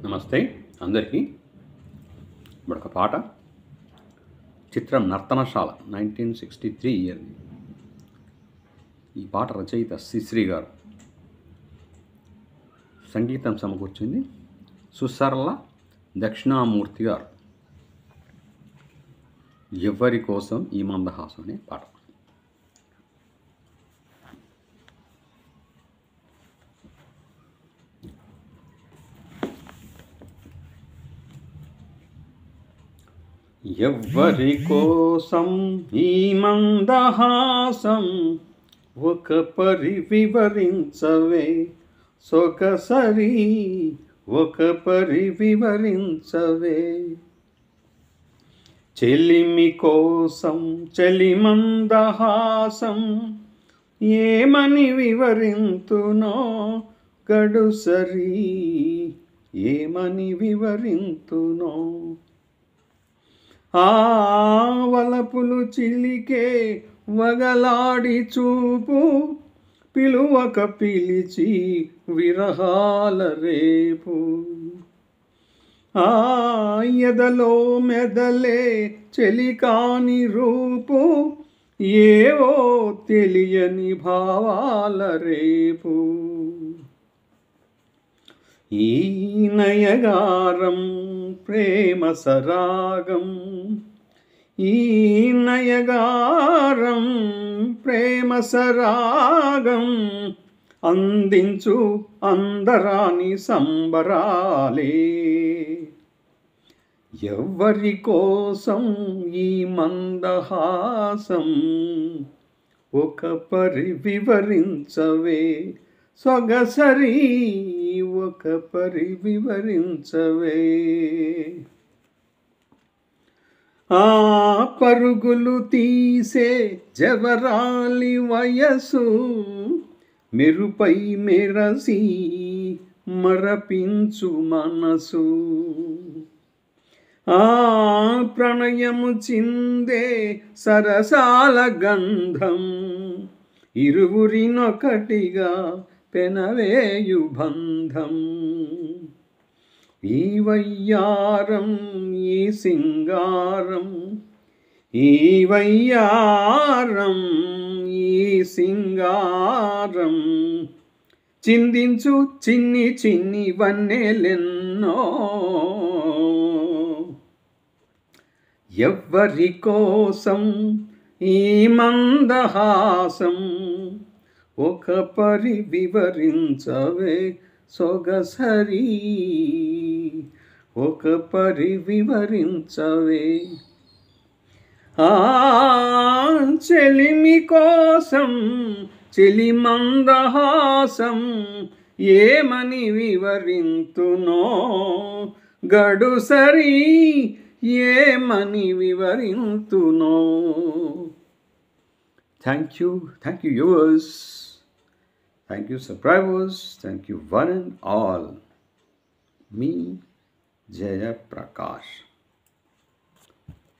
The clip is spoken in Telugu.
నమస్తే అందరికీ. ఇప్పుడొక పాట. చిత్రం నర్తనశాల 1963 ఇయర్ది. ఈ పాట రచయిత శ్రీశ్రీ గారు. సంగీతం సమకూర్చింది సుసర్ల దక్షిణామూర్తి గారు. ఎవరి కోసం ఈ మందహాసం అనే పాట. ఎవ్వరి కోసం ఈ మందహాసం ఒక పరి వివరించవే సొగసరి ఒక పరి వివరించవే. చెలిమి కోసం చలి మందహాసం ఏమని వివరింతునో గడుసరి ఏమని వివరింతునో. ఆ వలపులు చిలికే వగలాడి చూపు పిలువక పిలిచి విరహాల రేపు. ఆ ఎదలో మెదలే చెలికాని రూపు ఏవో తెలియని భావాల రేపు. ఈ నయగారం ప్రేమ సరాగం ఈ నయగారం ప్రేమ సరాగం అందించు అందరాని సంబరాలే. ఎవ్వరి కోసం ఈ మందహాసం ఒక పరి వివరించవే సొగసరి ఒక పరి వివరించవే. ఆ పరుగులు తీసే జవరాలి వయసు మెరుపై మెరసి మరపించు మనసు. ఆ ప్రణయము చిందే సరసాల గంధం ఇరువురినొకటిగా పెనవేయు బంధం. ఈ వయ్యారం ఈ సింగారం ఈ వయ్యారం ఈ సింగారం చిందించు చిన్ని చిన్ని వన్నెలెన్నో. ఎవ్వరి కోసం ఈ మందహాసం ఒక పరి వివరించవే సొగసరి ఒక పరి వివరించవే. ఆ చెలిమి కోసం చెలి మందహాసం ఏమని వివరింతునో గడుసరి ఏమని వివరింతునో. Thank you viewers, thank you subscribers, thank you one and all. Me Jaya Prakash.